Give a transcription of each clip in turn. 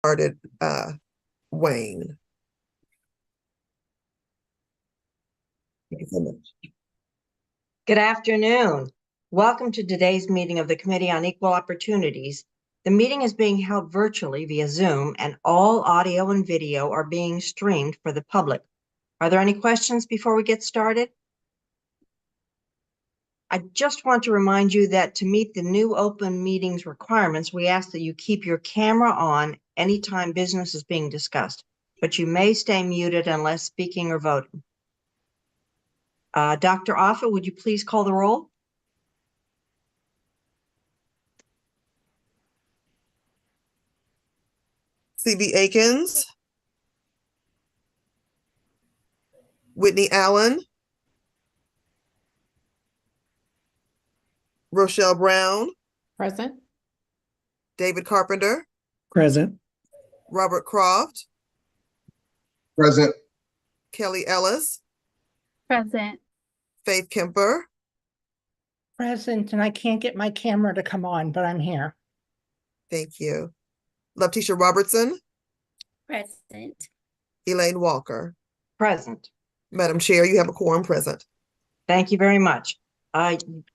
started, Wayne. Thank you so much. Good afternoon. Welcome to today's meeting of the Committee on Equal Opportunities. The meeting is being held virtually via Zoom, and all audio and video are being streamed for the public. Are there any questions before we get started? I just want to remind you that to meet the new open meetings requirements, we ask that you keep your camera on anytime business is being discussed, but you may stay muted unless speaking or voting. Dr. Offa, would you please call the roll? C.B. Akins, Whitney Allen, Rochelle Brown, Present. David Carpenter, Present. Robert Croft, Present. Kelly Ellis, Present. Faith Kemper, Present, and I can't get my camera to come on, but I'm here. thank you. Letitia Robertson, Present. Elaine Walker. Present. Madam Chair, you have a quorum present. Thank you very much.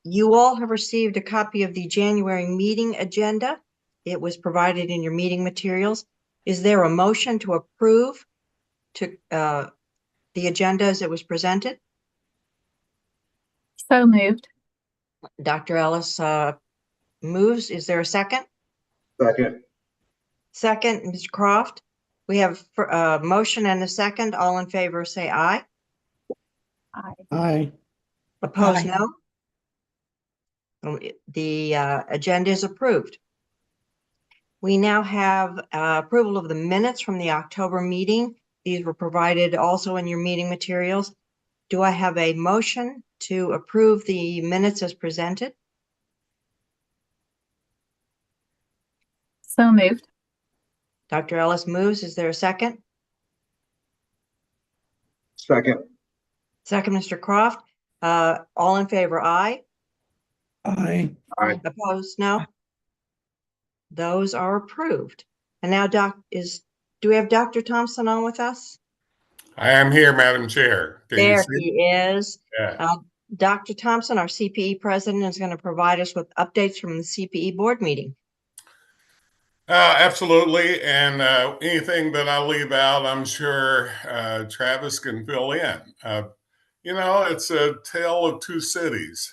You all have received a copy of the January meeting agenda. It was provided in your meeting materials. Is there a motion to approve the agenda as it was presented? So moved. Dr. Ellis moves. Is there a second? Second. Second, Mr. Croft. We have a motion and a second. All in favor, say aye. Aye. Aye. Opposed, Aye. no. The agenda is approved. We now have approval of the minutes from the October meeting. These were provided also in your meeting materials. Do I have a motion to approve the minutes as presented? So moved. Dr. Ellis moves. Is there a second? Second. Second, Mr. Croft. All in favor, aye. Aye. Aye. Opposed, no. Those are approved. And now, do we have Dr. Thompson on with us? I am here, Madam Chair. Can you There see? he is. Yeah. Dr. Thompson, our CPE president, is going to provide us with updates from the CPE board meeting. Absolutely. And anything that I leave out, I'm sure Travis can fill in. It's a tale of two cities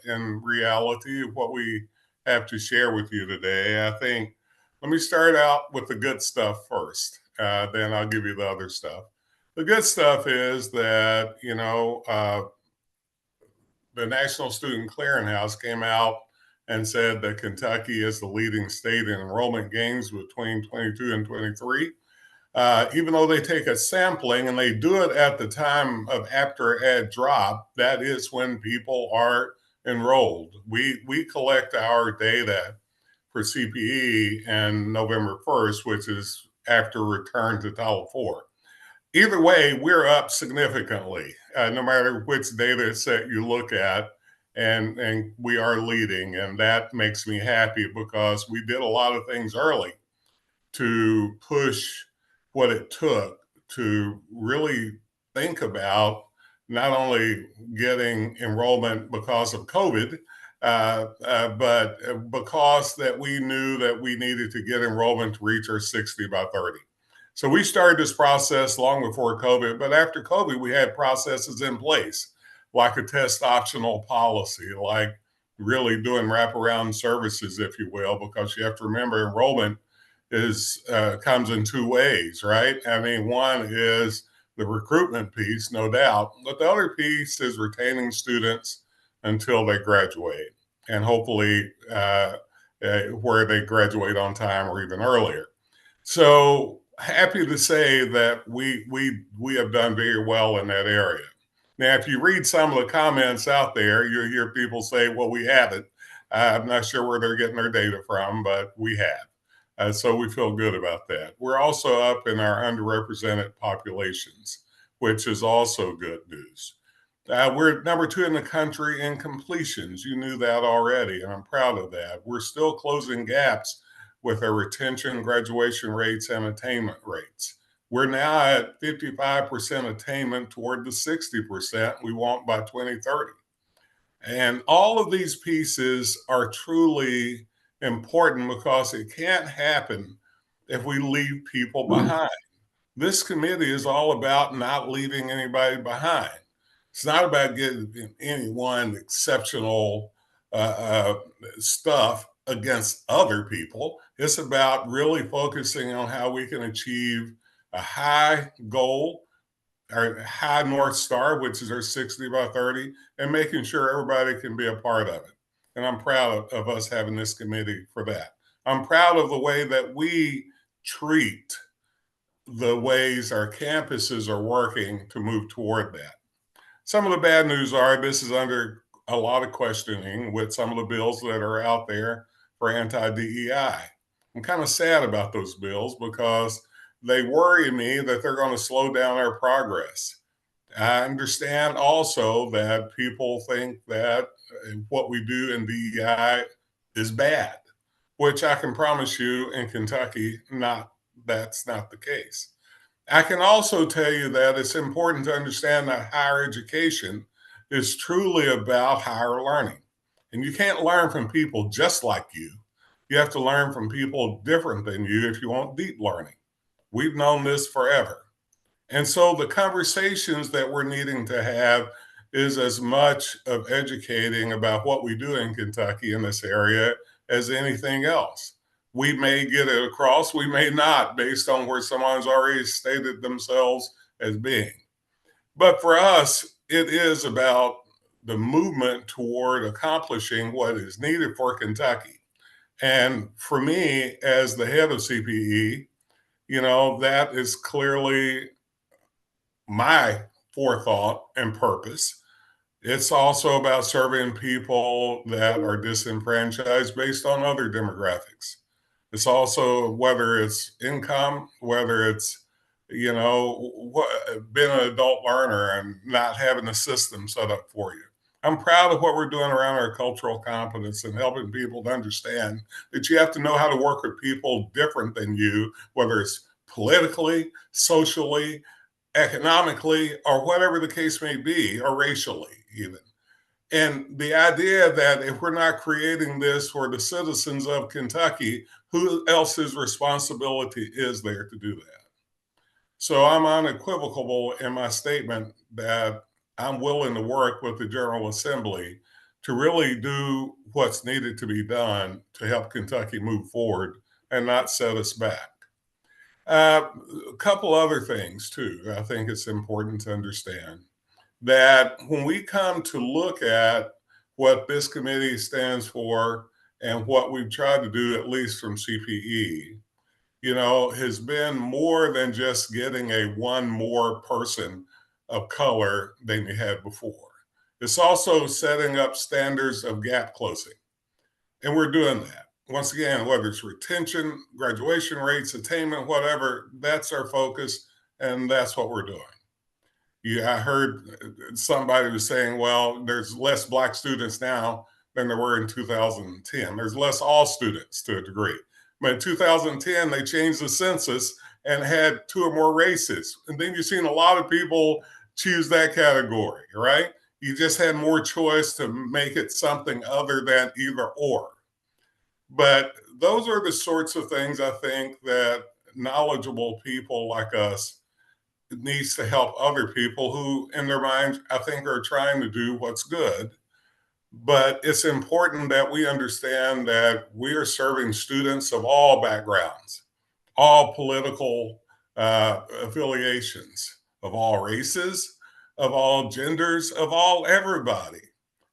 in reality, what we have to share with you today. I think, let me start out with the good stuff first, then I'll give you the other stuff. The good stuff is that, the National Student Clearinghouse came out and said that Kentucky is the leading state in enrollment gains between 22 and 23. Even though they take a sampling and they do it at the time of after ed drop, that is when people are enrolled. We collect our data for CPE in November 1st, which is after return to Title IV. Either way, we're up significantly, no matter which data set you look at, and we are leading, and that makes me happy because we did a lot of things early to push what it took to really think about not only getting enrollment because of COVID, but because that we knew that we needed to get enrollment to reach our 60 by 30. So we started this process long before COVID, but after COVID, we had processes in place, like a test optional policy, like really doing wraparound services, if you will, because you have to remember enrollment comes in two ways, right? I mean, one is the recruitment piece, no doubt, but the other piece is retaining students until they graduate, and hopefully where they graduate on time or even earlier. So happy to say that we have done very well in that area. Now, if you read some of the comments out there, you'll hear people say, well, we haven't. I'm not sure where they're getting their data from, but we have. So we feel good about that. We're also up in our underrepresented populations, which is also good news. We're number 2 in the country in completions. You knew that already, and I'm proud of that. We're still closing gaps with their retention, graduation rates, and attainment rates. We're now at 55% attainment toward the 60% we want by 2030. And all of these pieces are truly important because it can't happen if we leave people behind. This committee is all about not leaving anybody behind. It's not about getting anyone exceptional stuff against other people. It's about really focusing on how we can achieve a high goal, our high North Star, which is our 60 by 30, and making sure everybody can be a part of it. And I'm proud of us having this committee for that. I'm proud of the way that we treat the ways our campuses are working to move toward that. Some of the bad news are this is under a lot of questioning with some of the bills that are out there for anti-DEI. I'm kind of sad about those bills because they worry me that they're going to slow down our progress. I understand also that people think that what we do in DEI is bad, which I can promise you in Kentucky, that's not the case. I can also tell you that it's important to understand that higher education is truly about higher learning. And you can't learn from people just like you. You have to learn from people different than you if you want deep learning. We've known this forever. And so the conversations that we're needing to have is as much of educating about what we do in Kentucky in this area as anything else. We may get it across, we may not, based on where someone's already stated themselves as being. But for us, it is about the movement toward accomplishing what is needed for Kentucky. And for me, as the head of CPE, that is clearly my forethought and purpose. It's also about serving people that are disenfranchised based on other demographics. It's also whether it's income, whether it's, being an adult learner and not having a system set up for you. I'm proud of what we're doing around our cultural competence and helping people to understand that you have to know how to work with people different than you, whether it's politically, socially, economically, or whatever the case may be, or racially even. And the idea that if we're not creating this for the citizens of Kentucky, who else's responsibility is there to do that? So I'm unequivocal in my statement that I'm willing to work with the General Assembly to really do what's needed to be done to help Kentucky move forward and not set us back. A couple other things too, I think it's important to understand that when we come to look at what this committee stands for and what we've tried to do, at least from CPE, has been more than just getting a one more person of color than you had before. It's also setting up standards of gap closing. And we're doing that. Once again, whether it's retention, graduation rates, attainment, whatever, that's our focus, and that's what we're doing. I heard somebody was saying, well, there's less Black students now than there were in 2010. There's less all students to a degree. But in 2010, they changed the census and had 2 or more races. And then you've seen a lot of people choose that category, right? You just had more choice to make it something other than either or. But those are the sorts of things I think that knowledgeable people like us needs to help other people who, in their minds, I think are trying to do what's good. But it's important that we understand that we are serving students of all backgrounds, all political affiliations, of all races, of all genders, of everybody.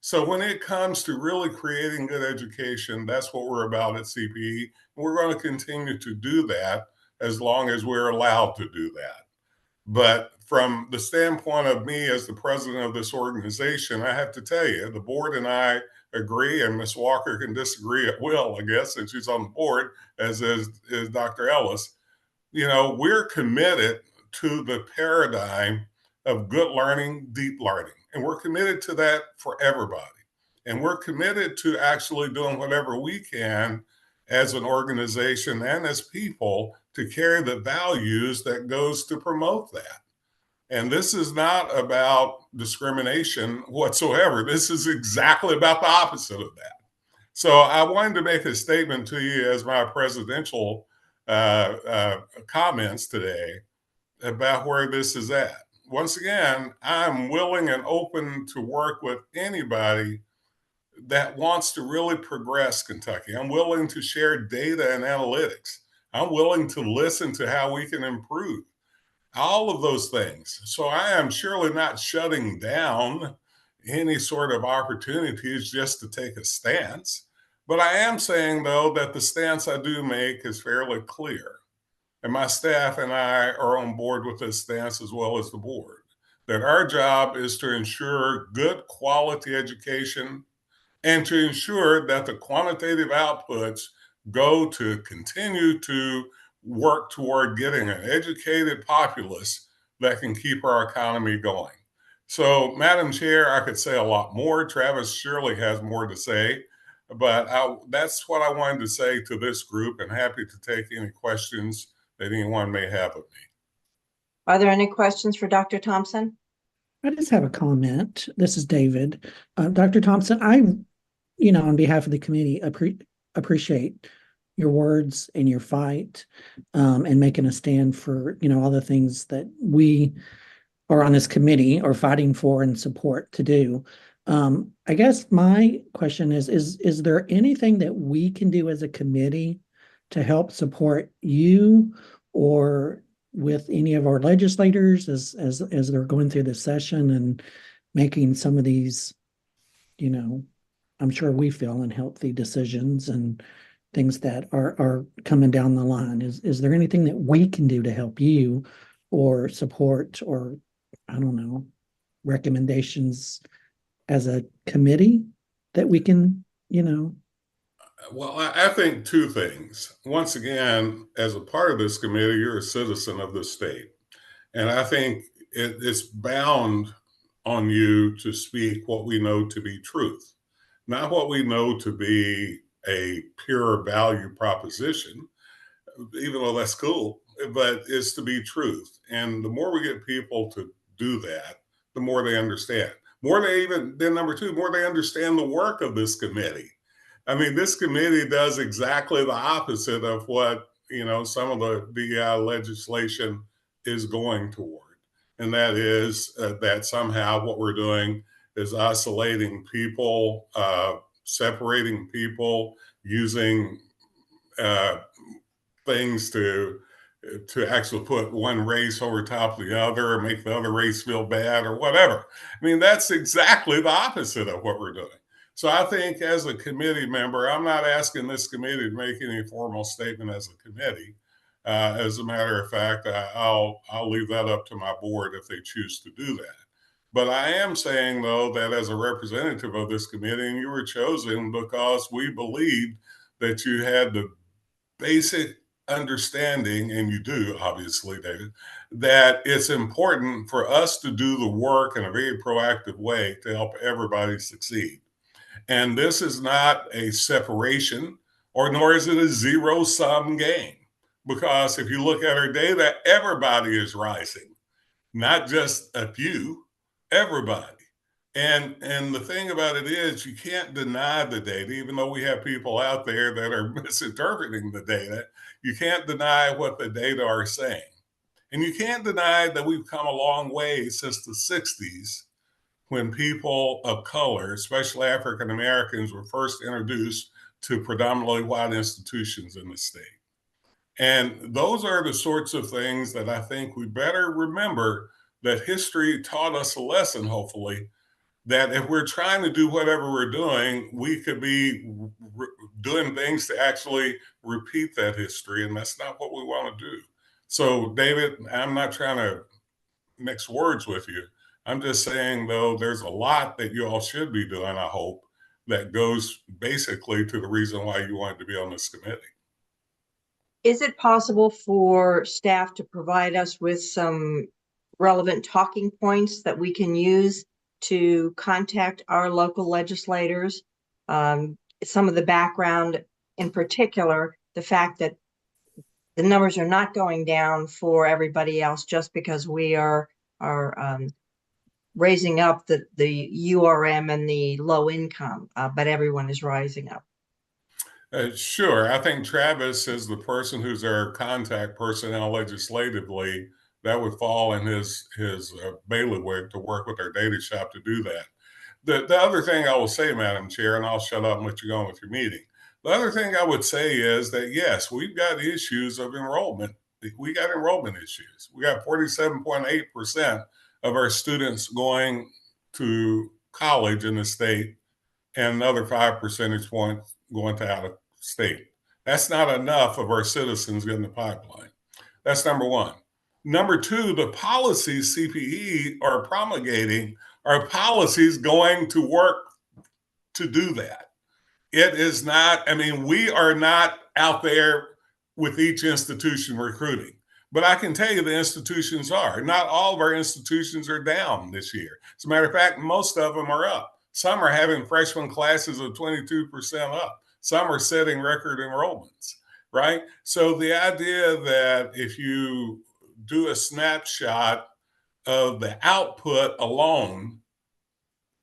So when it comes to really creating good education, that's what we're about at CPE. We're going to continue to do that as long as we're allowed to do that. But from the standpoint of me as the president of this organization, I have to tell you, the board and I agree, and Ms. Walker can disagree at will, I guess, since she's on the board, as is Dr. Ellis. We're committed to the paradigm of good learning, deep learning, and we're committed to that for everybody. And we're committed to actually doing whatever we can as an organization and as people to carry the values that goes to promote that. And this is not about discrimination whatsoever. This is exactly about the opposite of that. So I wanted to make a statement to you as my presidential comments today about where this is at. Once again, I'm willing and open to work with anybody that wants to really progress Kentucky. I'm willing to share data and analytics. I'm willing to listen to how we can improve all of those things. So I am surely not shutting down any sort of opportunities just to take a stance. But I am saying, though, that the stance I do make is fairly clear. And my staff and I are on board with this stance as well as the board, that our job is to ensure good quality education and to ensure that the quantitative outputs go to continue to work toward getting an educated populace that can keep our economy going. So, Madam Chair, I could say a lot more. Travis surely has more to say, but that's what I wanted to say to this group, and happy to take any questions that anyone may have of me. Are there any questions for Dr. Thompson? I just have a comment. This is David. Dr. Thompson, on behalf of the committee, appreciate your words and your fight, and making a stand for, all the things that we are on this committee are fighting for and support to do. I guess my question is there anything that we can do as a committee to help support you or with any of our legislators as they're going through this session and making some of these, I'm sure we feel unhealthy decisions and things that are coming down the line? Is there anything that we can do to help you or support or, I don't know, recommendations as a committee that we can, Well, I think two things. Once again, as a part of this committee, you're a citizen of the state. And I think it's bound on you to speak what we know to be truth, not what we know to be a pure value proposition, even though that's cool, but it's to be truth. And the more we get people to do that, the more they understand. Then number two, more they understand the work of this committee. I mean, this committee does exactly the opposite of what, some of the DEI legislation is going toward. And that is that somehow what we're doing is isolating people, separating people, using things to actually put one race over top of the other or make the other race feel bad or whatever. I mean, that's exactly the opposite of what we're doing. So I think as a committee member, I'm not asking this committee to make any formal statement as a committee. As a matter of fact, I'll leave that up to my board if they choose to do that. But I am saying, though, that as a representative of this committee, and you were chosen because we believed that you had the basic understanding, and you do, obviously, David, that it's important for us to do the work in a very proactive way to help everybody succeed. And this is not a separation, or nor is it a zero-sum game. Because if you look at our data, everybody is rising, not just a few, everybody. And the thing about it is you can't deny the data, even though we have people out there that are misinterpreting the data. You can't deny what the data are saying. And you can't deny that we've come a long way since the 60s when people of color, especially African Americans, were first introduced to predominantly white institutions in the state. And those are the sorts of things that I think we better remember, that history taught us a lesson, hopefully, that if we're trying to do whatever we're doing, we could be doing things to actually repeat that history. And that's not what we want to do. So, David, I'm not trying to mix words with you. I'm just saying, though, there's a lot that you all should be doing, I hope, that goes basically to the reason why you wanted to be on this committee. Is it possible for staff to provide us with some relevant talking points that we can use to contact our local legislators? Some of the background in particular, the fact that the numbers are not going down for everybody else just because we are raising up the URM and the low income, but everyone is rising up. Sure. I think Travis is the person who's our contact personnel legislatively. That would fall in his bailiwick to work with our data shop to do that. The other thing I will say, Madam Chair, and I'll shut up and let you go on with your meeting. The other thing I would say is that, yes, we've got issues of enrollment. We got enrollment issues. We got 47.8% of our students going to college in the state and another 5 percentage points going to out of state. That's not enough of our citizens in the pipeline. That's number one. Number two, the policies CPE are promulgating are policies going to work to do that. It is not, I mean, we are not out there with each institution recruiting. But I can tell you the institutions are. Not all of our institutions are down this year. As a matter of fact, most of them are up. Some are having freshman classes of 22% up. Some are setting record enrollments, right? So the idea that if you do a snapshot of the output alone,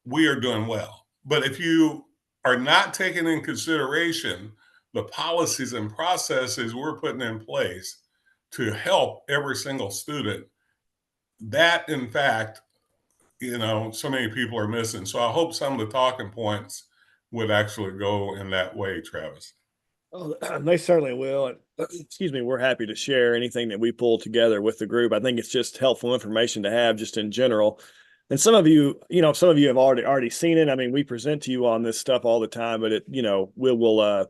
we are doing well. But if you are not taking in consideration the policies and processes we're putting in place to help every single student, that in fact, so many people are missing. So I hope some of the talking points would actually go in that way, Travis. Oh, they certainly will. And excuse me, we're happy to share anything that we pull together with the group. I think it's just helpful information to have just in general. And some of you have already seen it. I mean, we present to you on this stuff all the time, but we'll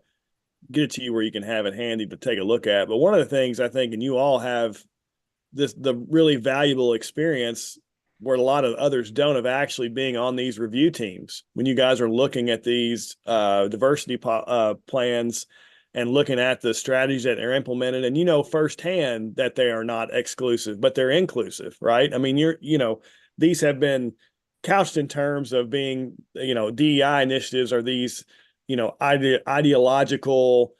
get it to you where you can have it handy to take a look at. But one of the things I think, and you all have the really valuable experience where a lot of others don't, of actually being on these review teams when you guys are looking at these diversity plans and looking at the strategies that are implemented, and firsthand that they are not exclusive, but they're inclusive, right? I mean, these have been couched in terms of being, DEI initiatives are these, ideological,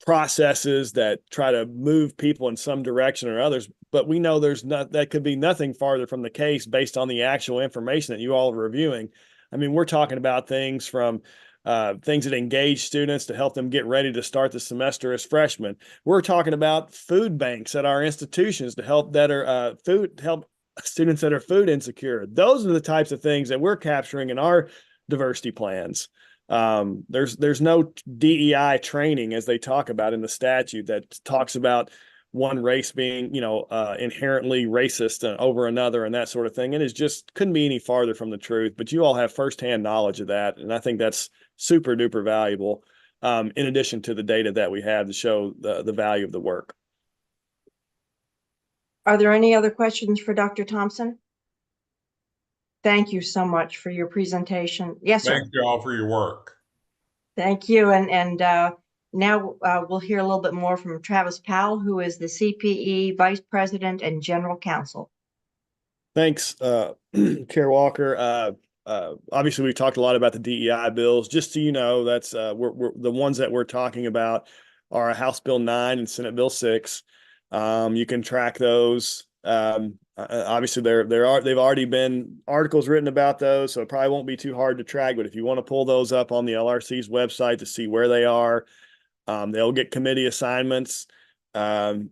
processes that try to move people in some direction or others. But we know that could be nothing farther from the case based on the actual information that you all are reviewing. I mean, we're talking about things from things that engage students to help them get ready to start the semester as freshmen. We're talking about food banks at our institutions to help help students that are food insecure. Those are the types of things that we're capturing in our diversity plans. There's no DEI training, as they talk about in the statute, that talks about one race being, inherently racist over another and that sort of thing. And it just couldn't be any farther from the truth. But you all have firsthand knowledge of that, and I think that's super duper valuable. In addition to the data that we have to show the value of the work. Are there any other questions for Dr. Thompson? Thank you so much for your presentation. Yes, sir. Thank you all for your work. Thank you. And now we'll hear a little bit more from Travis Powell, who is the CPE Vice President and General Counsel. Thanks, Chair Walker. Obviously, we've talked a lot about the DEI bills. Just so you know, that's we're the ones that we're talking about are House Bill 9 and Senate Bill 6. You can track those. Obviously, they've already been articles written about those, so it probably won't be too hard to track. But if you want to pull those up on the LRC's website to see where they are, they'll get committee assignments. And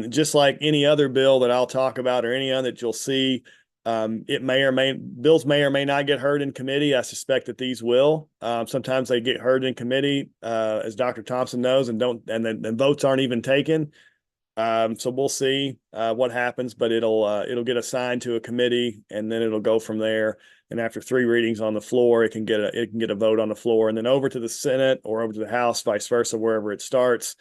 just like any other bill that I'll talk about or any other that you'll see, bills may or may not get heard in committee. I suspect that these will. Sometimes they get heard in committee, as Dr. Thompson knows, and then votes aren't even taken. So we'll see what happens, but it'll get assigned to a committee, and then it'll go from there. And after 3 readings on the floor, it can get a vote on the floor, and then over to the Senate or over to the House, vice versa, wherever it starts,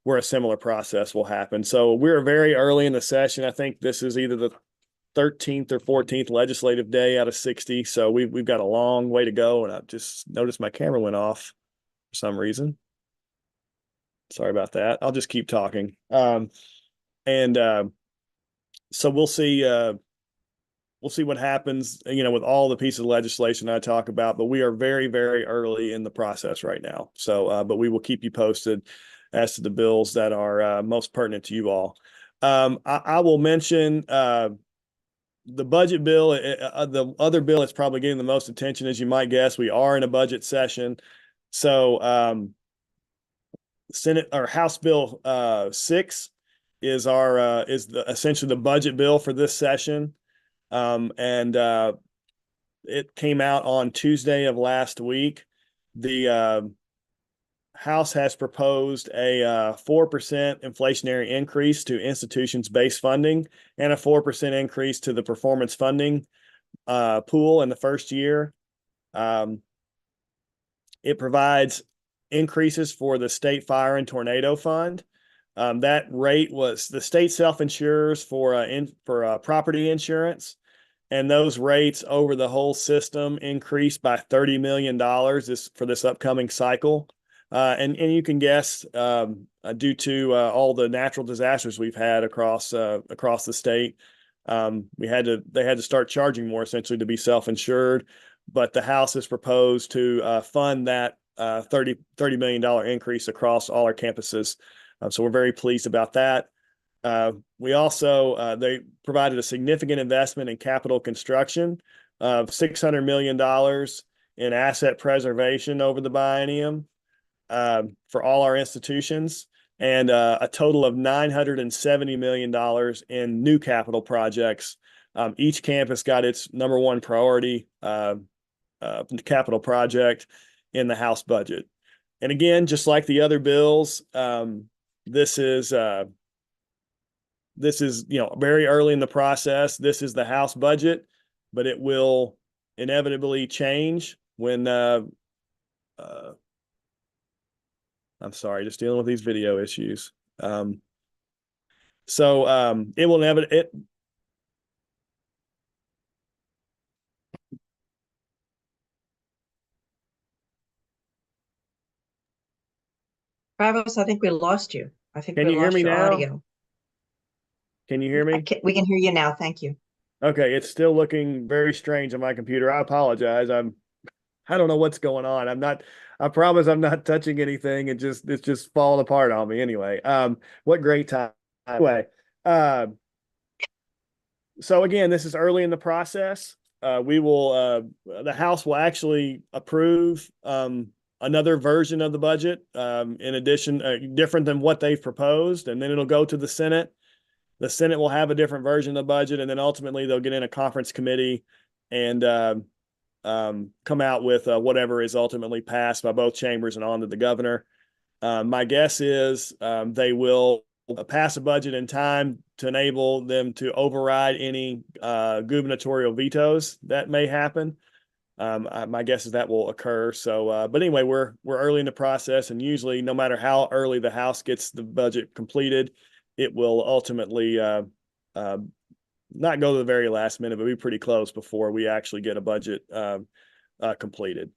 where a similar process will happen. So we're very early in the session. I think this is either the 13th or 14th legislative day out of 60. So we've got a long way to go. And I just noticed my camera went off for some reason. Sorry about that. I'll just keep talking. So we'll see we'll see what happens, with all the pieces of legislation I talk about, but we are very, very early in the process right now. So, but we will keep you posted as to the bills that are most pertinent to you all. I will mention the budget bill. The other bill that's probably getting the most attention, as you might guess, we are in a budget session. So Senate or House Bill 6 is essentially the budget bill for this session. And it came out on Tuesday of last week. The House has proposed a 4% inflationary increase to institutions-based funding and a 4% increase to the performance funding pool in the first year. It provides increases for the state fire and tornado fund. That rate was the state self-insures for property insurance, and those rates over the whole system increased by $30 million for this upcoming cycle. And you can guess, due to all the natural disasters we've had across the state, they had to start charging more essentially to be self-insured. But the House has proposed to fund that $30 million increase across all our campuses. So we're very pleased about that. We also, they provided a significant investment in capital construction of $600 million in asset preservation over the biennium for all our institutions, and a total of $970 million in new capital projects. Each campus got its number one priority capital project in the House budget. And again, just like the other bills, this is very early in the process. This is the House budget, but it will inevitably change when I'm sorry, just dealing with these video issues. It will inevitably Travis, I think we lost you. I think Can we you hear lost me your now? audio. Can you hear me? We can hear you now. Thank you. Okay, it's still looking very strange on my computer. I apologize. I don't know what's going on. I promise I'm not touching anything. It's just falling apart on me anyway. What great time. Anyway, so again, this is early in the process. The House will actually approve another version of the budget, in addition, different than what they've proposed, and then it'll go to the Senate. The Senate will have a different version of the budget, and then ultimately they'll get in a conference committee and come out with whatever is ultimately passed by both chambers and on to the governor. My guess is they will pass a budget in time to enable them to override any gubernatorial vetoes that may happen. My guess is that will occur. So, but anyway, we're early in the process, and usually, no matter how early the House gets the budget completed, it will ultimately not go to the very last minute, but be pretty close before we actually get a budget completed.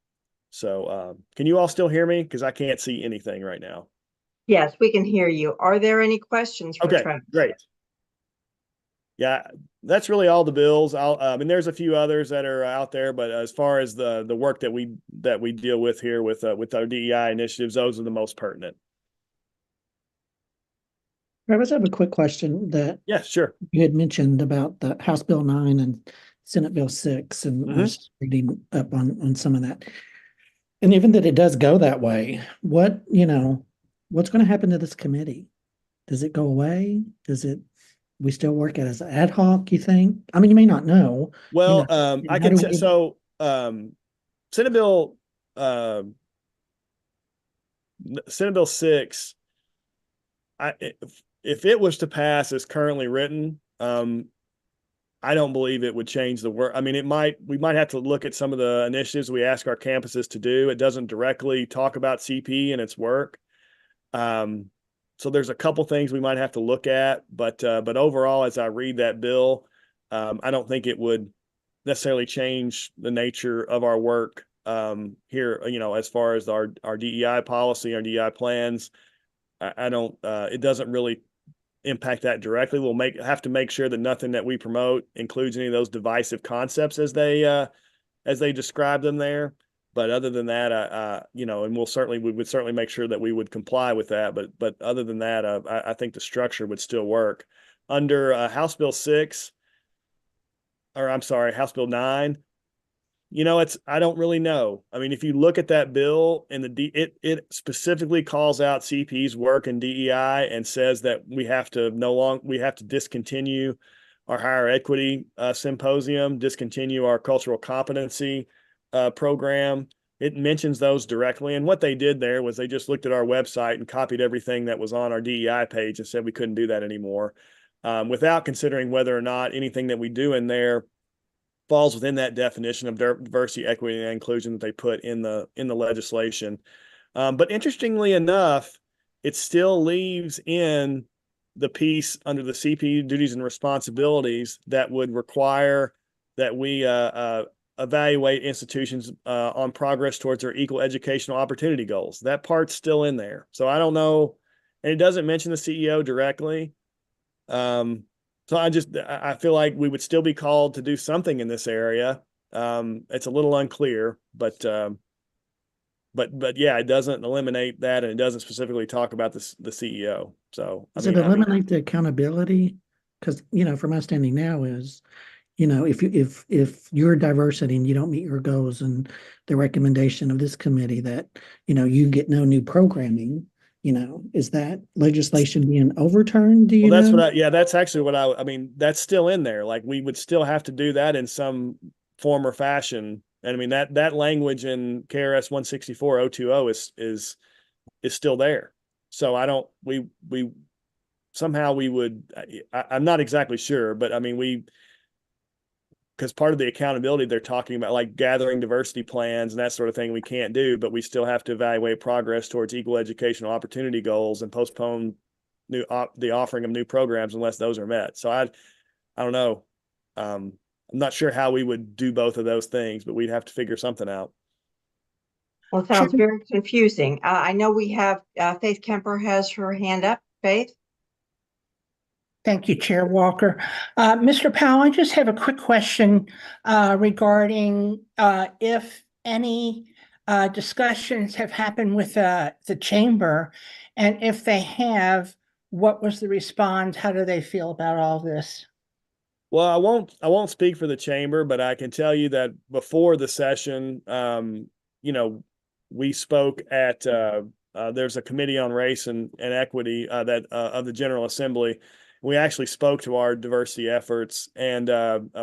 So, can you all still hear me? Because I can't see anything right now. Yes, we can hear you. Are there any questions for Okay, Travis? great. Yeah, that's really all the bills. There's a few others that are out there, but as far as the work that we deal with here with our DEI initiatives, those are the most pertinent. Travis, I have a quick question that Yeah, sure. you had mentioned about the House Bill 9 and Senate Bill 6, and I was reading up on some of that. And even that it does go that way, what's going to happen to this committee? Does it go away? We still work it as ad hoc, you think? I mean, you may not know. Well, I can tell. so Senate Bill 6, if it was to pass as currently written, I don't believe it would change the work. I mean, we might have to look at some of the initiatives we ask our campuses to do. It doesn't directly talk about CP and its work. So there's a couple things we might have to look at, but overall, as I read that bill, I don't think it would necessarily change the nature of our work here. As far as our DEI policy, our DEI plans, I don't. It doesn't really impact that directly. We'll have to make sure that nothing that we promote includes any of those divisive concepts as they describe them there. But other than that, you know, and we would certainly make sure that we would comply with that. But other than that, I think the structure would still work. Under House Bill 6, or I'm sorry, House Bill 9, you know, I don't really know. I mean, if you look at that bill and it specifically calls out CP's work in DEI and says that we have to discontinue our higher equity symposium, discontinue our cultural competency program. It mentions those directly. And what they did there was they just looked at our website and copied everything that was on our DEI page and said we couldn't do that anymore, without considering whether or not anything that we do in there falls within that definition of diversity, equity, and inclusion that they put in the legislation. But interestingly enough, it still leaves in the piece under the CP duties and responsibilities that would require that we evaluate institutions on progress towards their equal educational opportunity goals. That part's still in there. So I don't know, and it doesn't mention the CEO directly. So I feel like we would still be called to do something in this area. It's a little unclear, but yeah, it doesn't eliminate that, and it doesn't specifically talk about the CEO. So Does it eliminate the accountability? Because, you know, from my standing now is, you know, if you're diversity and you don't meet your goals and the recommendation of this committee that, you know, you get no new programming, you know, is that legislation being overturned? Do you well, that's know? that's actually what I mean, that's still in there. Like, we would still have to do that in some form or fashion. And I mean, that language in KRS 164.020 is still there. So I'm not exactly sure, but I mean, because part of the accountability they're talking about, like gathering diversity plans and that sort of thing, we can't do, but we still have to evaluate progress towards equal educational opportunity goals and postpone the offering of new programs unless those are met. So I don't know. I'm not sure how we would do both of those things, but we'd have to figure something out. Well, it sounds very confusing. I know we have Faith Kemper has her hand up. Faith? Thank you, Chair Walker. Mr. Powell, I just have a quick question regarding if any discussions have happened with the chamber, and if they have, what was the response? How do they feel about all this? Well, I won't speak for the chamber, but I can tell you that before the session, you know, we spoke at there's a committee on race and equity that of the General Assembly. We actually spoke to our diversity efforts, and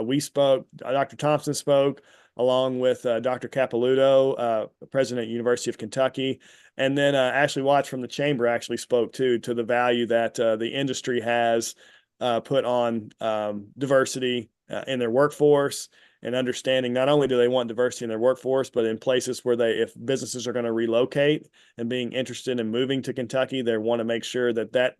we spoke. Dr. Thompson spoke along with Dr. Capilouto, president of University of Kentucky, and then Ashley Watts from the chamber actually spoke to the value that the industry has put on diversity in their workforce, and understanding not only do they want diversity in their workforce, but in places where if businesses are going to relocate and being interested in moving to Kentucky, they want to make sure that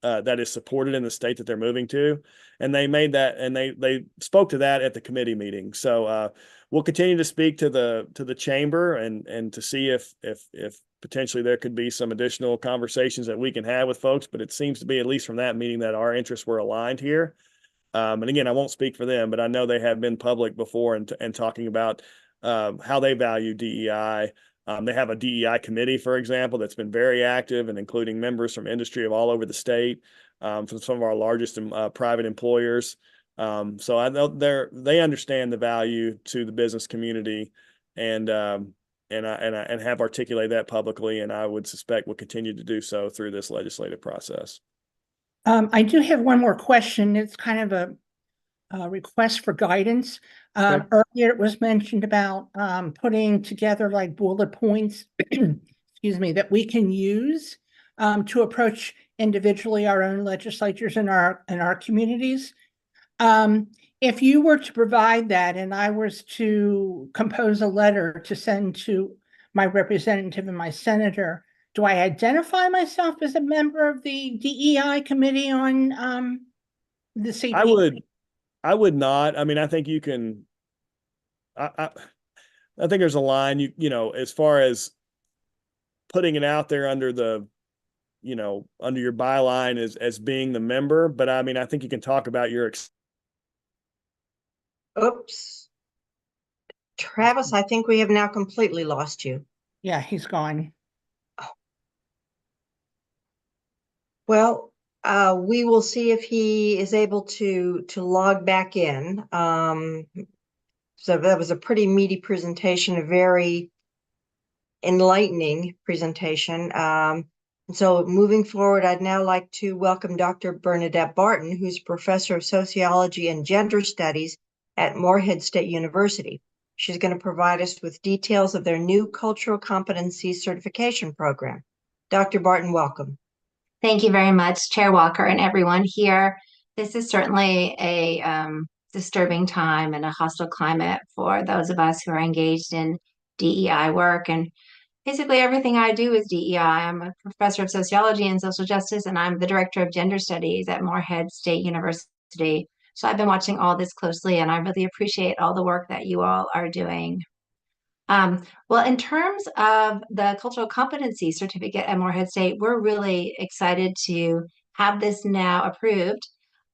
is supported in the state that they're moving to. And they made that, and they spoke to that at the committee meeting. So we'll continue to speak to the chamber and to see if potentially there could be some additional conversations that we can have with folks. But it seems to be, at least from that meeting, that our interests were aligned here. And again, I won't speak for them, but I know they have been public before and talking about how they value DEI. They have a DEI committee, for example, that's been very active and including members from industry of all over the state, from some of our largest private employers. So I know they understand the value to the business community, and have articulated that publicly, and I would suspect will continue to do so through this legislative process. I do have one more question. It's kind of a request for guidance. Okay. Earlier it was mentioned about putting together like bullet points, excuse me, that we can use to approach individually our own legislatures in our communities. If you were to provide that and I was to compose a letter to send to my representative and my senator, do I identify myself as a member of the DEI committee on the CP? I would not. I mean, I think you can. I think there's a line. You know, as far as putting it out there under the under your byline as being the member, but I mean, I think you can talk about your Oops. Travis, I think we have now completely lost you. Yeah, he's gone. Well, we will see if he is able to log back in. So that was a pretty meaty presentation, a very enlightening presentation. So moving forward, I'd now like to welcome Dr. Bernadette Barton, who's professor of sociology and gender studies at Morehead State University. She's going to provide us with details of their new cultural competency certification program. Dr. Barton, welcome. Thank you very much, Chair Walker, and everyone here. This is certainly a disturbing time and a hostile climate for those of us who are engaged in DEI work. And basically everything I do is DEI. I'm a professor of sociology and social justice, and I'm the director of gender studies at Morehead State University. So I've been watching all this closely, and I really appreciate all the work that you all are doing. Well, in terms of the cultural competency certificate at Morehead State, we're really excited to have this now approved.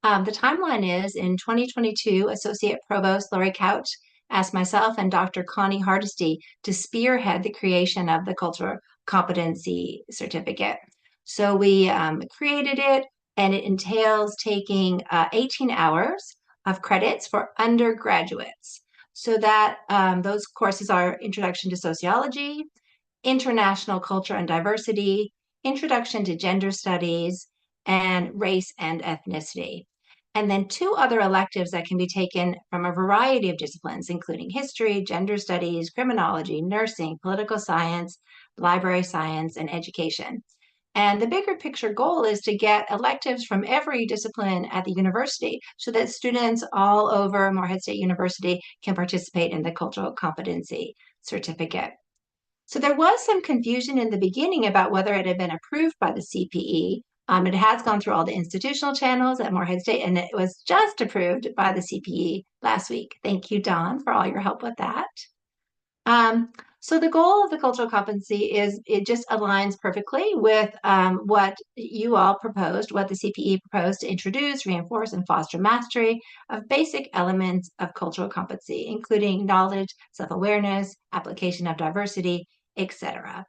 The timeline is in 2022, Associate Provost Lori Couch asked myself and Dr. Connie Hardesty to spearhead the creation of the cultural competency certificate. So we created it, and it entails taking 18 hours of credits for undergraduates. So that those courses are Introduction to Sociology, International Culture and Diversity, Introduction to Gender Studies, and Race and Ethnicity. And then 2 other electives that can be taken from a variety of disciplines, including history, gender studies, criminology, nursing, political science, library science, and education. And the bigger picture goal is to get electives from every discipline at the university so that students all over Morehead State University can participate in the cultural competency certificate. So there was some confusion in the beginning about whether it had been approved by the CPE. It has gone through all the institutional channels at Morehead State, and it was just approved by the CPE last week. Thank you, Don, for all your help with that. So the goal of the cultural competency is it just aligns perfectly with what you all proposed, what the CPE proposed to introduce, reinforce, and foster mastery of basic elements of cultural competency, including knowledge, self-awareness, application of diversity, etc.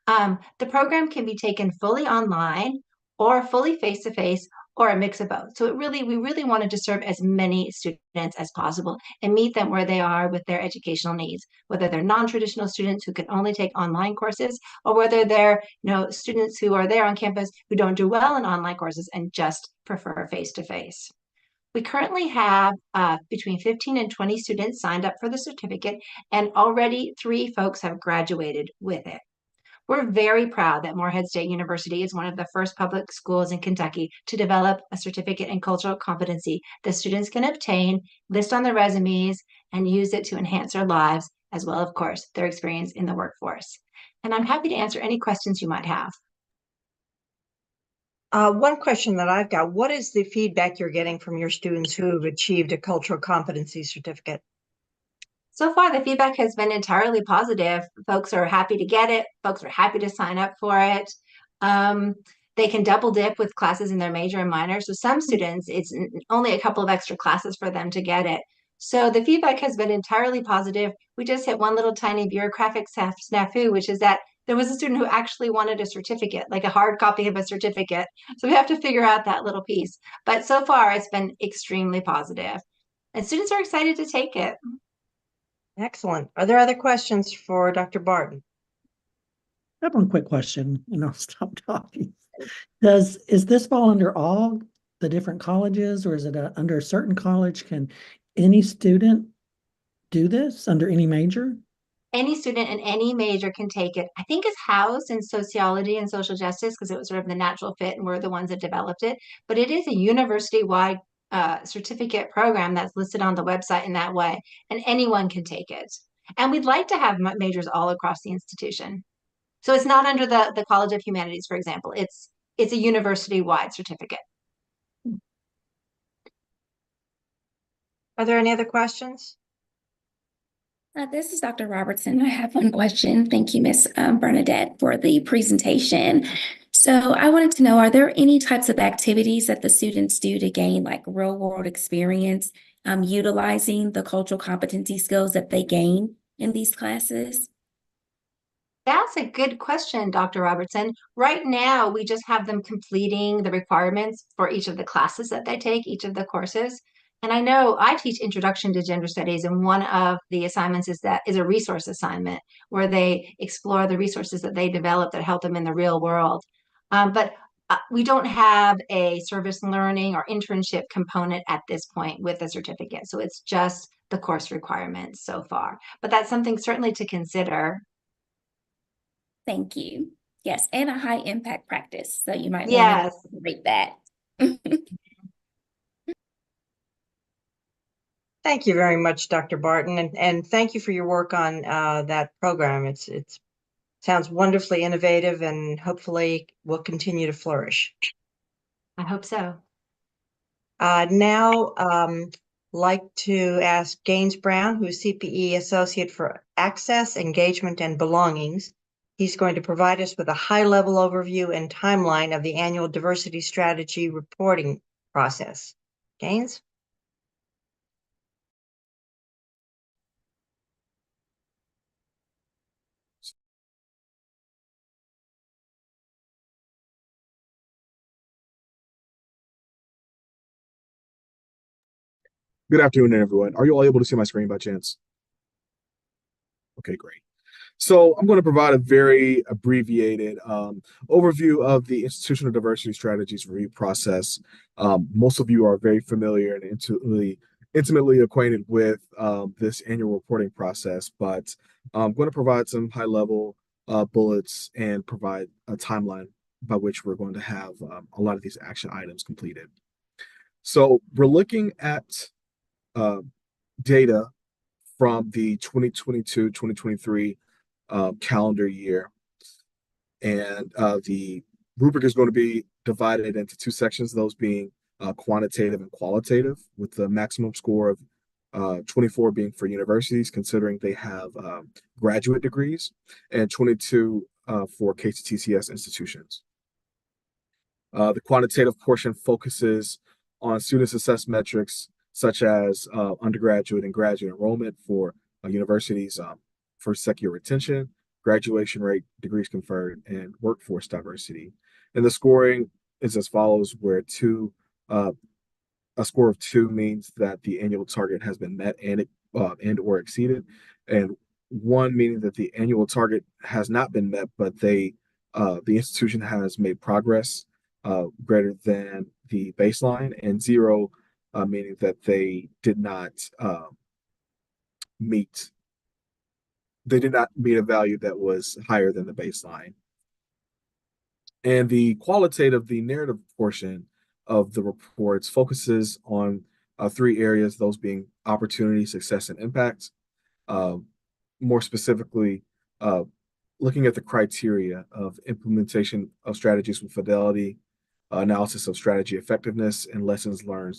The program can be taken fully online or fully face-to-face or a mix of both. So we really wanted to serve as many students as possible and meet them where they are with their educational needs, whether they're non-traditional students who can only take online courses, or whether they're students who are there on campus who don't do well in online courses and just prefer face-to-face. We currently have between 15 and 20 students signed up for the certificate, and already 3 folks have graduated with it. We're very proud that Morehead State University is one of the first public schools in Kentucky to develop a certificate in cultural competency that students can obtain, list on their resumes, and use it to enhance their lives, as well, of course, their experience in the workforce. And I'm happy to answer any questions you might have. One question that I've got, what is the feedback you're getting from your students who have achieved a cultural competency certificate? So far, the feedback has been entirely positive. Folks are happy to get it. Folks are happy to sign up for it. They can double dip with classes in their major and minor. So some students, it's only a couple of extra classes for them to get it. So the feedback has been entirely positive. We just hit one little tiny bureaucratic snafu, which is that there was a student who actually wanted a certificate, like a hard copy of a certificate. So we have to figure out that little piece. But so far, it's been extremely positive. And students are excited to take it. Excellent. Are there other questions for Dr. Barton? I have one quick question and I'll stop talking. Is this fall under all the different colleges, or is it under a certain college? Can any student do this under any major? Any student in any major can take it. I think it's housed in sociology and social justice because it was sort of the natural fit and we're the ones that developed it. But it is a university-wide certificate program that's listed on the website in that way, and anyone can take it. And we'd like to have majors all across the institution. So it's not under the College of Humanities, for example. It's a university-wide certificate. Are there any other questions? This is Dr. Robertson. I have one question. Thank you, Miss Bernadette, for the presentation. So I wanted to know, are there any types of activities that the students do to gain like real world experience utilizing the cultural competency skills that they gain in these classes? That's a good question, Dr. Robertson. Right now, we just have them completing the requirements for each of the classes that they take, each of the courses. And I know I teach Introduction to Gender Studies, and one of the assignments is a resource assignment where they explore the resources that they develop that help them in the real world. But we don't have a service learning or internship component at this point with the certificate. So it's just the course requirements so far. But that's something certainly to consider. Thank you. Yes, and a high impact practice. So you might want Yes. to rate that. Thank you very much, Dr. Barton, and thank you for your work on that program. It's sounds wonderfully innovative and hopefully will continue to flourish. I hope so. Now, like to ask Gaines Brown, who's CPE Associate for Access, Engagement, and Belongings. He's going to provide us with a high-level overview and timeline of the annual diversity strategy reporting process. Gaines? Good afternoon, everyone. Are you all able to see my screen by chance? Okay, great. So I'm going to provide a very abbreviated overview of the institutional diversity strategies review process. Most of you are very familiar and intimately acquainted with this annual reporting process, but I'm going to provide some high-level bullets and provide a timeline by which we're going to have a lot of these action items completed. So we're looking at data from the 2022-2023 calendar year. And the rubric is going to be divided into two sections, those being quantitative and qualitative, with the maximum score of 24 being for universities, considering they have graduate degrees, and 22 for KTTCS institutions. The quantitative portion focuses on student success metrics such as undergraduate and graduate enrollment for universities, first second year retention, graduation rate, degrees conferred, and workforce diversity. And the scoring is as follows, where a score of 2 means that the annual target has been met and or exceeded, and 1 meaning that the annual target has not been met, but the institution has made progress greater than the baseline, and 0 meaning that they did not meet a value that was higher than the baseline. And the qualitative, the narrative portion of the reports focuses on 3 areas, those being opportunity, success, and impact. More specifically, looking at the criteria of implementation of strategies with fidelity, analysis of strategy effectiveness, and lessons learned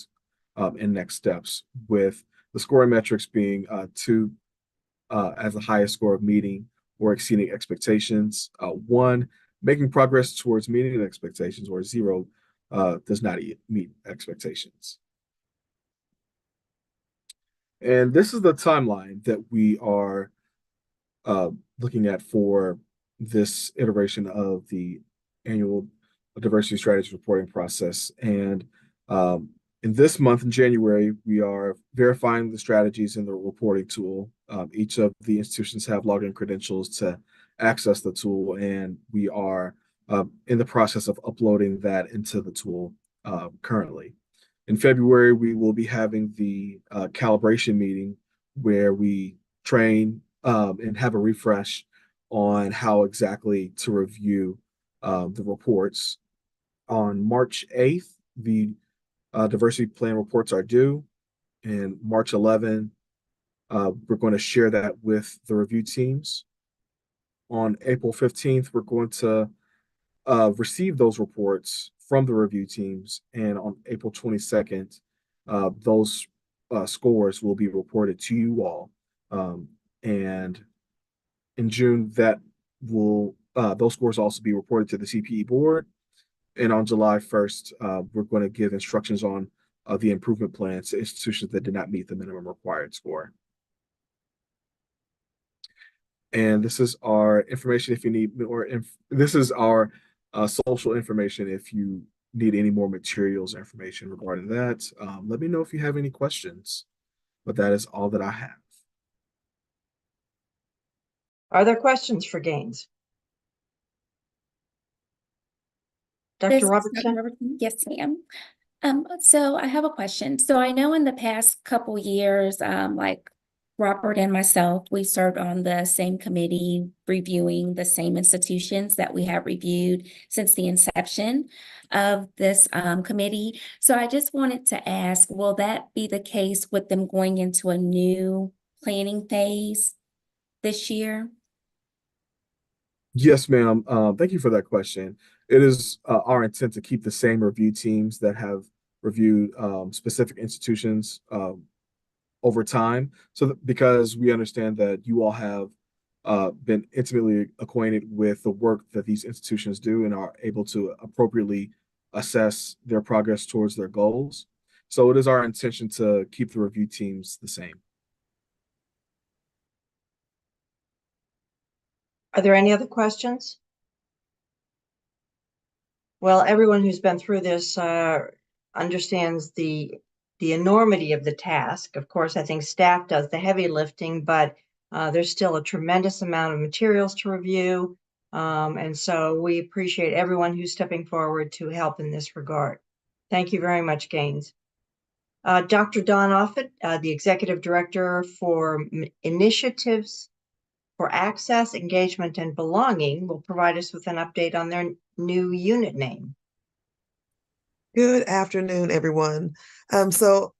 and next steps, with the scoring metrics being 2 as the highest score of meeting or exceeding expectations, 1 making progress towards meeting expectations, or 0 does not meet expectations. And this is the timeline that we are looking at for this iteration of the annual diversity strategy reporting process. And in this month, in January, we are verifying the strategies in the reporting tool. Each of the institutions have login credentials to access the tool, and we are in the process of uploading that into the tool currently. In February, we will be having the calibration meeting where we train and have a refresh on how exactly to review the reports. On March 8th, the diversity plan reports are due, and March 11, we're going to share that with the review teams. On April 15th, we're going to receive those reports from the review teams, and on April 22nd, those scores will be reported to you all And in June, that will those scores also be reported to the CPE board. And on July 1st, we're going to give instructions on the improvement plans to institutions that did not meet the minimum required score. And this is our information if you need more. This is our social information if you need any more materials or information regarding that. Let me know if you have any questions. But that is all that I have. Are there questions for Gaines? This Dr. is Robertson? Robertson. Yes, ma'am. So I have a question. So I know in the past couple years, like Robert and myself, we served on the same committee reviewing the same institutions that we have reviewed since the inception of this committee. So I just wanted to ask, will that be the case with them going into a new planning phase this year? Yes, ma'am. Thank you for that question. It is our intent to keep the same review teams that have reviewed specific institutions over time. So because we understand that you all have been intimately acquainted with the work that these institutions do and are able to appropriately assess their progress towards their goals. So it is our intention to keep the review teams the same. Are there any other questions? Well, everyone who's been through this understands the enormity of the task. Of course, I think staff does the heavy lifting, but there's still a tremendous amount of materials to review. And so we appreciate everyone who's stepping forward to help in this regard. Thank you very much, Gaines. Dr. Dawn Offit, the Executive Director for Initiatives for Access, Engagement, and Belonging, will provide us with an update on their new unit name. Good afternoon, everyone. So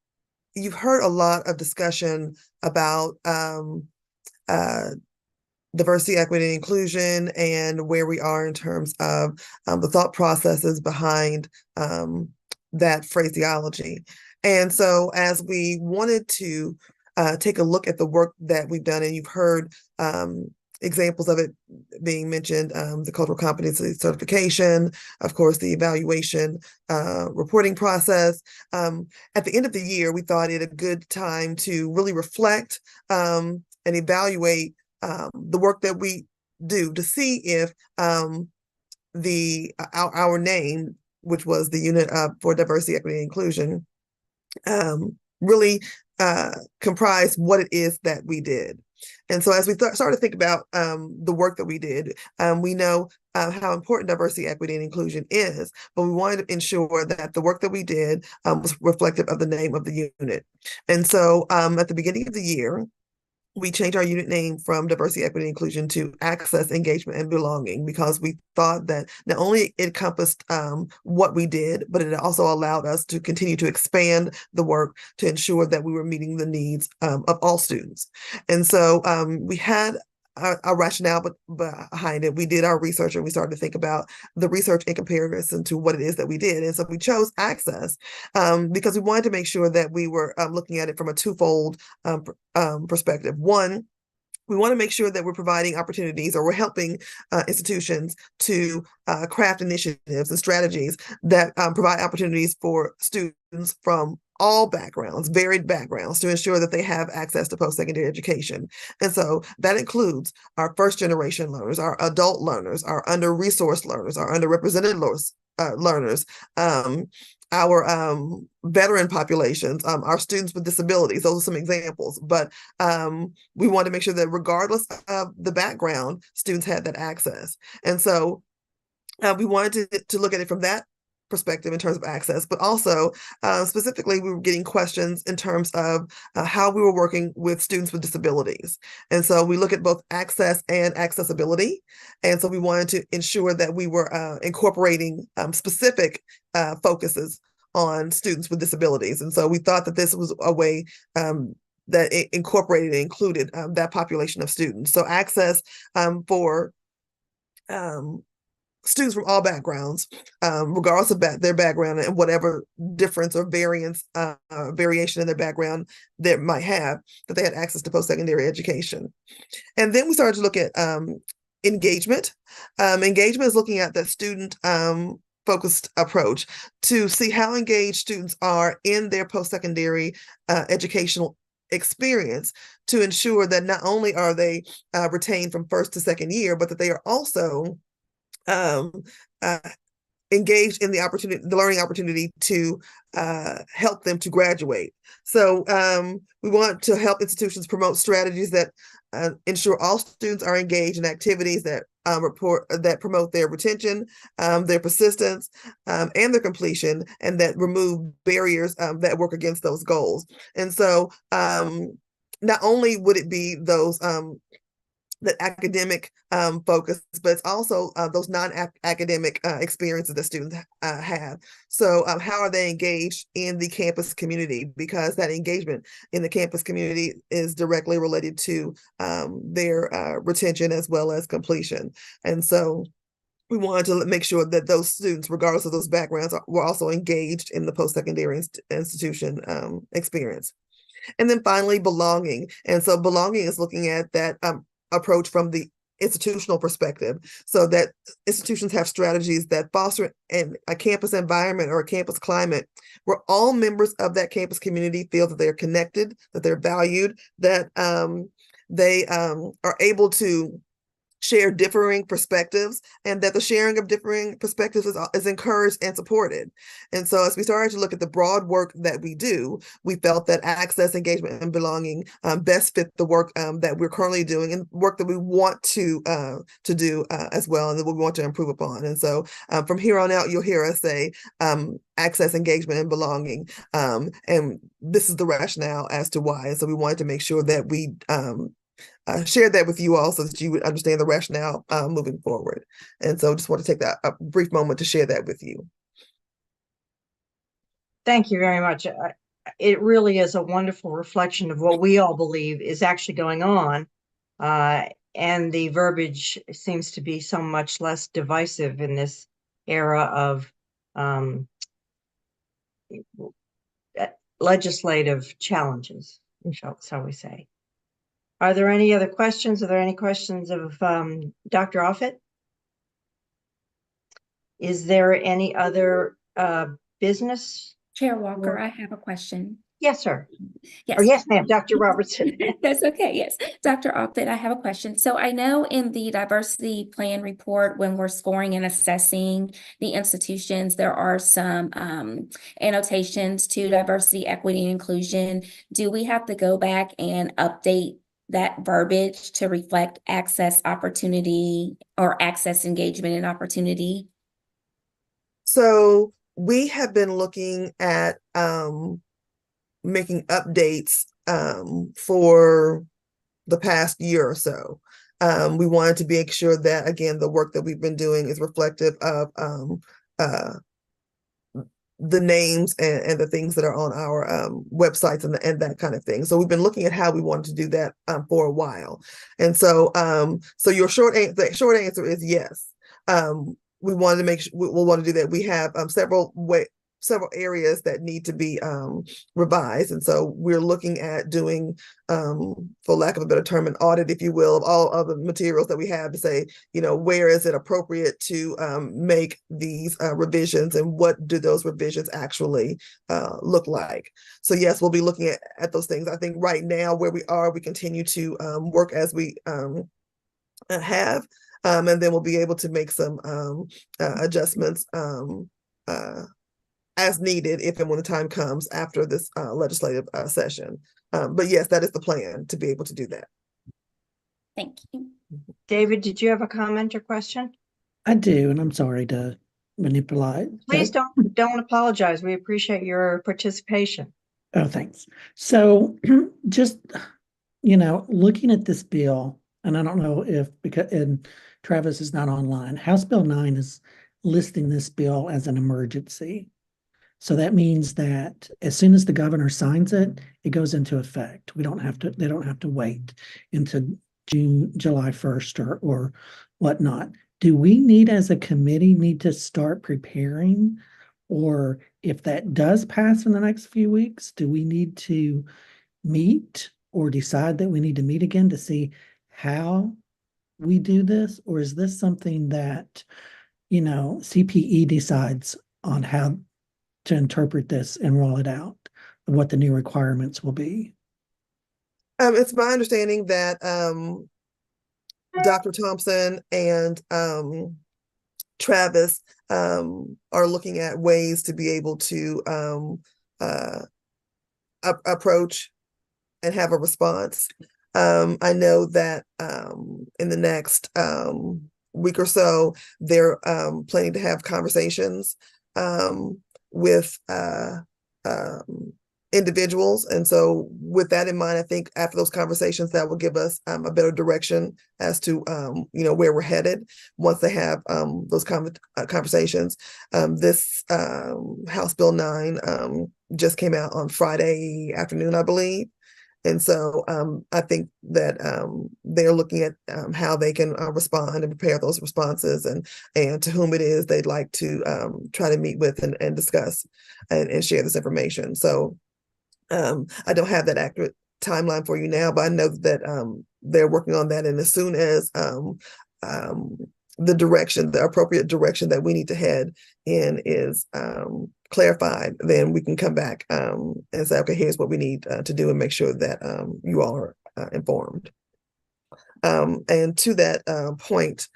you've heard a lot of discussion about diversity, equity, and inclusion, and where we are in terms of the thought processes behind that phraseology. And so as we wanted to take a look at the work that we've done, and you've heard examples of it being mentioned, the cultural competency certification, of course, the evaluation reporting process. At the end of the year, we thought it a good time to really reflect and evaluate the work that we do to see if our name, which was the unit for diversity, equity, and inclusion, really comprise what it is that we did. And so as we started to think about the work that we did, we know how important diversity, equity, and inclusion is, but we wanted to ensure that the work that we did was reflective of the name of the unit. And so at the beginning of the year, we changed our unit name from diversity, equity, and inclusion to access, engagement, and belonging, because we thought that not only it encompassed what we did, but it also allowed us to continue to expand the work to ensure that we were meeting the needs of all students. And so we had a rationale behind it. We did our research and we started to think about the research in comparison to what it is that we did. And so we chose access because we wanted to make sure that we were looking at it from a twofold perspective. One, we want to make sure that we're providing opportunities, or we're helping institutions to craft initiatives and strategies that provide opportunities for students from all backgrounds, varied backgrounds, to ensure that they have access to post-secondary education. And so that includes our first generation learners, our adult learners, our under-resourced learners, our underrepresented learners, our veteran populations, our students with disabilities. Those are some examples, but we want to make sure that regardless of the background, students had that access. And so we wanted to look at it from that perspective in terms of access, but also specifically we were getting questions in terms of how we were working with students with disabilities. And so we look at both access and accessibility. And so we wanted to ensure that we were incorporating specific focuses on students with disabilities. And so we thought that this was a way that it incorporated and included that population of students. So access for students from all backgrounds, regardless of their background and whatever difference or variation in their background they might have, that they had access to post-secondary education. And then we started to look at engagement. Engagement is looking at the student focused approach to see how engaged students are in their post-secondary educational experience, to ensure that not only are they retained from first to second year, but that they are also engaged in the learning opportunity to help them to graduate. So we want to help institutions promote strategies that ensure all students are engaged in activities that promote their retention, their persistence, and their completion, and that remove barriers that work against those goals. And so not only would it be those that academic focus, but it's also those non-academic experiences that students have. So how are they engaged in the campus community? Because that engagement in the campus community is directly related to their retention as well as completion. And so we wanted to make sure that those students, regardless of those backgrounds, were also engaged in the post-secondary institution experience. And then finally, belonging. And so belonging is looking at that approach from the institutional perspective, so that institutions have strategies that foster a campus environment or a campus climate where all members of that campus community feel that they're connected, that they're valued, that they are able to share differing perspectives, and that the sharing of differing perspectives is encouraged and supported. And so as we started to look at the broad work that we do, we felt that access, engagement, and belonging best fit the work that we're currently doing, and work that we want to do as well, and that we want to improve upon. And so from here on out, you'll hear us say access, engagement, and belonging. And this is the rationale as to why. And so we wanted to make sure that we share that with you all, so that you would understand the rationale moving forward. And so just want to take a brief moment to share that with you. Thank you very much. It really is a wonderful reflection of what we all believe is actually going on. And the verbiage seems to be so much less divisive in this era of legislative challenges, shall we say. Are there any other questions? Are there any questions of Dr. Offit? Is there any other business? Chair Walker, I have a question. Yes, sir. Yes. Or yes, ma'am, Dr. Robertson. That's okay. Yes. Dr. Offit, I have a question. So I know in the diversity plan report, when we're scoring and assessing the institutions, there are some annotations to diversity, equity, and inclusion. Do we have to go back and update that verbiage to reflect access, opportunity, or access, engagement, and opportunity? So we have been looking at making updates for the past year or so. We wanted to make sure that, again, the work that we've been doing is reflective of the names and the things that are on our websites and that kind of thing. So we've been looking at how we wanted to do that for a while. And so so the short answer is yes. We wanted to make sure we'll want to do that. We have several areas that need to be revised. And so we're looking at doing, for lack of a better term, an audit, if you will, of all of the materials that we have to say, where is it appropriate to make these revisions, and what do those revisions actually look like? So yes, we'll be looking at those things. I think right now where we are, we continue to work as we have, and then we'll be able to make some adjustments as needed if and when the time comes after this legislative session. But yes, that is the plan, to be able to do that. Thank you. David, did you have a comment or question? I do, and I'm sorry to manipulate. Please don't apologize. We appreciate your participation. Oh, thanks. So just, looking at this bill, and I don't know if, and Travis is not online, House Bill 9 is listing this bill as an emergency. So that means that as soon as the governor signs it, it goes into effect. They don't have to wait until July 1st or whatnot. do we need as a committee need to start preparing? Or if that does pass in the next few weeks, do we need to meet or decide that we need to meet again to see how we do this? Or is this something that, CPE decides on how to interpret this and roll it out, what the new requirements will be? It's my understanding that Dr. Thompson and Travis are looking at ways to be able to approach and have a response. I know that in the next week or so, they're planning to have conversations with individuals. And so with that in mind, I think after those conversations, that will give us a better direction as to, where we're headed once they have those conversations. This House Bill 9 just came out on Friday afternoon, I believe. And so I think that they're looking at how they can respond and prepare those responses and to whom it is they'd like to try to meet with and discuss and share this information. So I don't have that accurate timeline for you now, but I know that they're working on that. And as soon as the appropriate direction that we need to head in is clarified, then we can come back and say, okay, here's what we need to do and make sure that you all are informed. And to that point,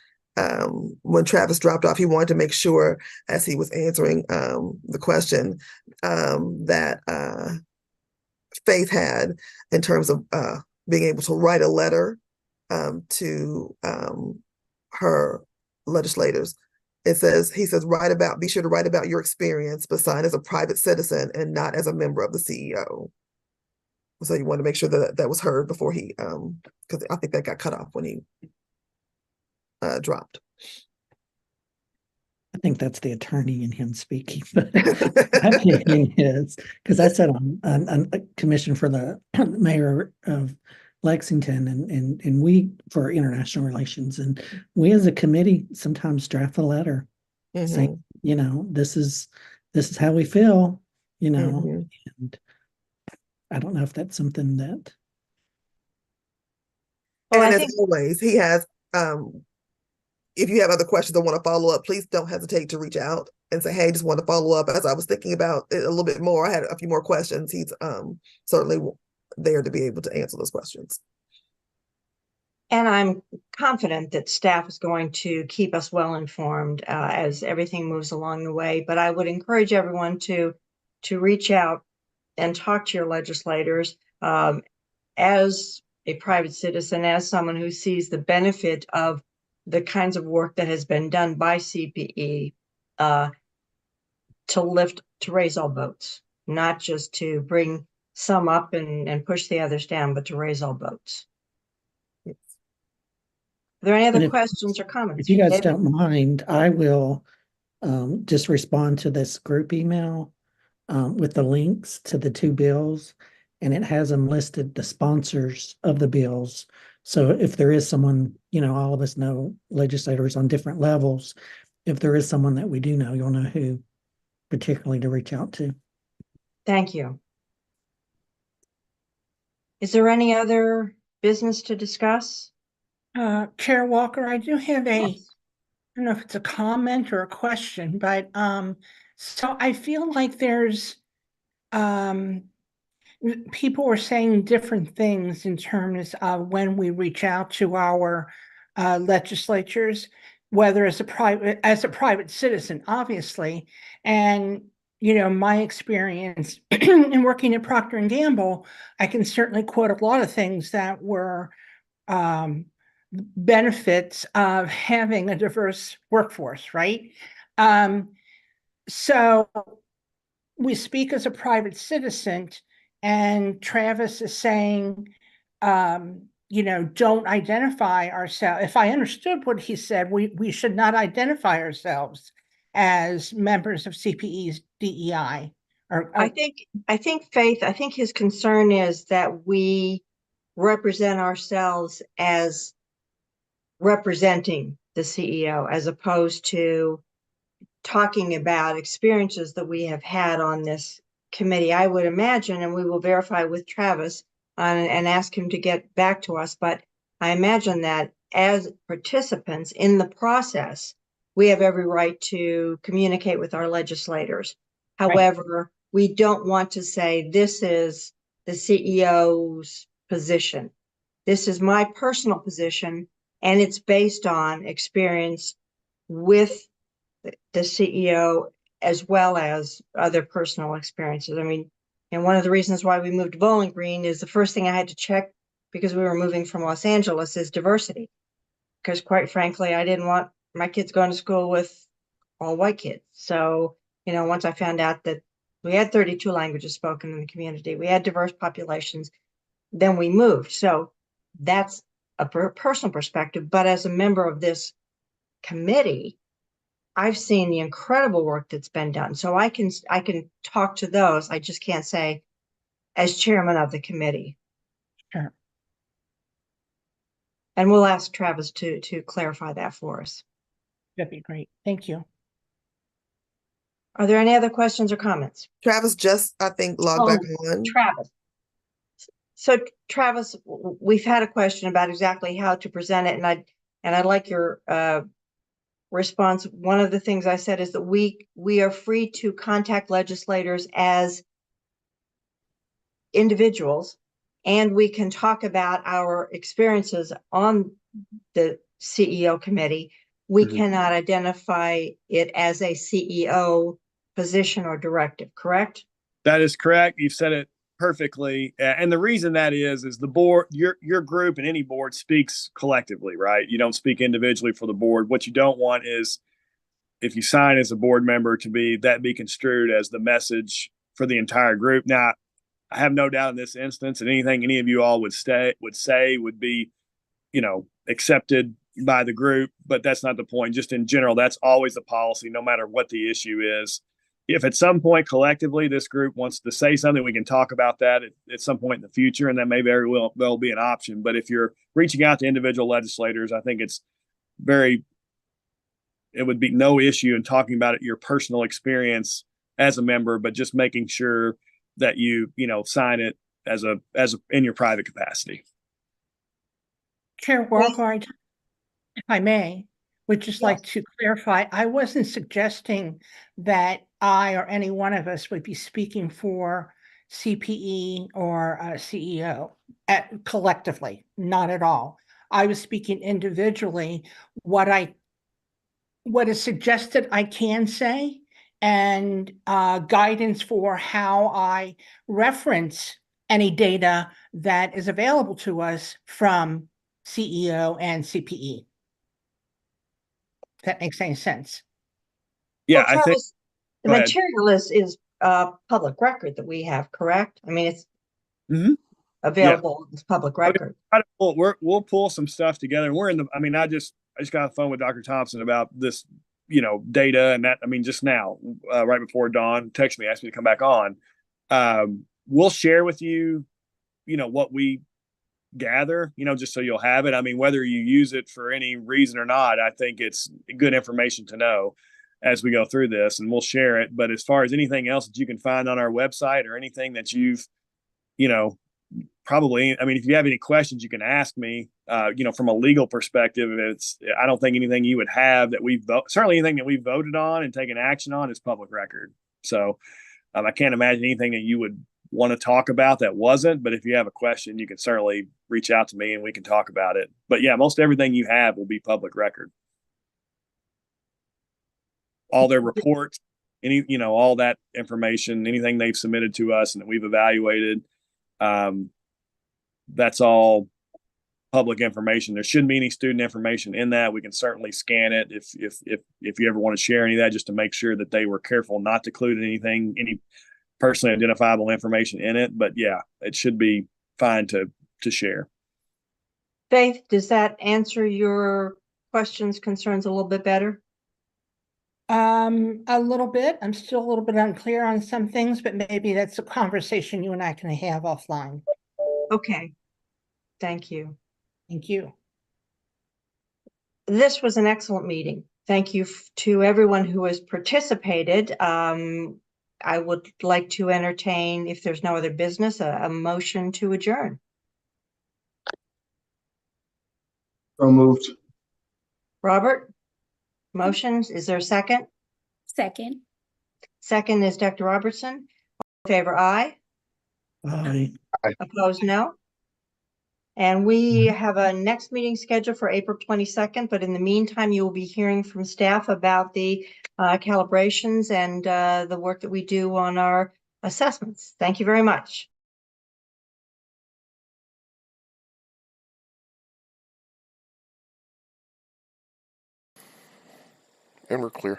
when Travis dropped off, he wanted to make sure, as he was answering the question, that Faith had in terms of being able to write a letter to her legislators. He says, be sure to write about your experience, but sign as a private citizen and not as a member of the CEO. So you want to make sure that that was heard before he, because I think that got cut off when he dropped. I think that's the attorney in him speaking, but my opinion is, because I sat on a commission for the mayor of Lexington and we, for international relations, and we as a committee sometimes draft a letter saying, this is how we feel, and I don't know if that's something that. Well, and as always, he has, if you have other questions or want to follow up, please don't hesitate to reach out and say, hey, just want to follow up. As I was thinking about it a little bit more, I had a few more questions. He's certainly there to be able to answer those questions. And I'm confident that staff is going to keep us well informed as everything moves along the way. But I would encourage everyone to reach out and talk to your legislators as a private citizen, as someone who sees the benefit of the kinds of work that has been done by CPE to raise all boats, not just to bring some up and push the others down, but to raise all boats. Are there any other questions or comments? If you guys don't mind, I will just respond to this group email with the links to the two bills, and it has them listed, the sponsors of the bills. So if there is someone, all of us know legislators on different levels. If there is someone that we do know, you'll know who particularly to reach out to. Thank you. Is there any other business to discuss? Chair Walker, I do have I don't know if it's a comment or a question, but so I feel like there's people are saying different things in terms of when we reach out to our legislatures, whether as a private citizen, obviously. And my experience in working at Procter & Gamble, I can certainly quote a lot of things that were benefits of having a diverse workforce, right? So we speak as a private citizen, and Travis is saying, don't identify ourselves. If I understood what he said, we should not identify ourselves as members of CPE's DEI. I think Faith, I think his concern is that we represent ourselves as representing the CEO, as opposed to talking about experiences that we have had on this committee. I would imagine, and we will verify with Travis and ask him to get back to us, but I imagine that as participants in the process, we have every right to communicate with our legislators. However, we don't want to say this is the CEO's position. This is my personal position, and it's based on experience with the CEO as well as other personal experiences. I mean, and one of the reasons why we moved to Bowling Green is the first thing I had to check, because we were moving from Los Angeles, is diversity. Because quite frankly, I didn't want my kids going to school with all white kids. So, you know, once I found out that we had 32 languages spoken in the community, we had diverse populations, then we moved. So that's a personal perspective. But as a member of this committee, I've seen the incredible work that's been done. So I can talk to those. I just can't say as chairman of the committee. Sure. And we'll ask Travis to clarify that for us. That'd be great. Thank you. Are there any other questions or comments? Travis just, I think, logged back on. Travis. So Travis, we've had a question about exactly how to present it, and I'd like your response. One of the things I said is that we are free to contact legislators as individuals, and we can talk about our experiences on the CEO committee. We cannot identify it as a CEO position or directive, correct? That is correct. You've said it perfectly. And the reason that is the board, your group and any board speaks collectively, right? You don't speak individually for the board. What you don't want is, if you sign as a board member, to be construed as the message for the entire group. Now, I have no doubt in this instance that anything any of you all would say would be, you know, accepted by the group, but that's not the point. Just in general, that's always the policy, no matter what the issue is. If at some point collectively this group wants to say something, we can talk about that at some point in the future, and that may very well be an option. But if you're reaching out to individual legislators, I think it would be no issue in talking about your personal experience as a member, but just making sure that you sign it as in your private capacity. Chair Walker, if I may, would just like to clarify, I wasn't suggesting that I or any one of us would be speaking for CPE or CEO collectively, not at all. I was speaking individually. What is suggested I can say, and guidance for how I reference any data that is available to us from CEO and CPE. If that makes any sense. Yeah, well, Travis, I think the material is public record that we have, correct? I mean, it's available as public record. We'll pull some stuff together. We're in the. I mean, I just got off the phone with Dr. Thompson about this, data, and that. I mean, just now, right before Dawn texted me, asked me to come back on. We'll share with you, what we gather, just so you'll have it. I mean, whether you use it for any reason or not, I think it's good information to know as we go through this, and we'll share it. But as far as anything else that you can find on our website or anything that you've, probably, I mean, if you have any questions, you can ask me, from a legal perspective. I don't think anything you would have that certainly anything that we've voted on and taken action on is public record. So I can't imagine anything that you would want to talk about that wasn't, but if you have a question, you can certainly reach out to me and we can talk about it. But yeah, most everything you have will be public record. All their reports, all that information, anything they've submitted to us and that we've evaluated, that's all public information. There shouldn't be any student information in that. We can certainly scan it if you ever want to share any of that, just to make sure that they were careful not to include any personally identifiable information in it. But yeah, it should be fine to share. Faith, does that answer your questions, concerns a little bit better? A little bit. I'm still a little bit unclear on some things, but maybe that's a conversation you and I can have offline. Okay. Thank you. Thank you. this was an excellent meeting. Thank you to everyone who has participated. I would like to entertain, if there's no other business, a motion to adjourn. So moved. Robert, motions, is there a second? Second. Second is Dr. Robertson. All in favor, aye. Bye. Opposed, no. And we have a next meeting scheduled for April 22nd, but in the meantime, you will be hearing from staff about the calibrations and the work that we do on our assessments. Thank you very much. And we're clear.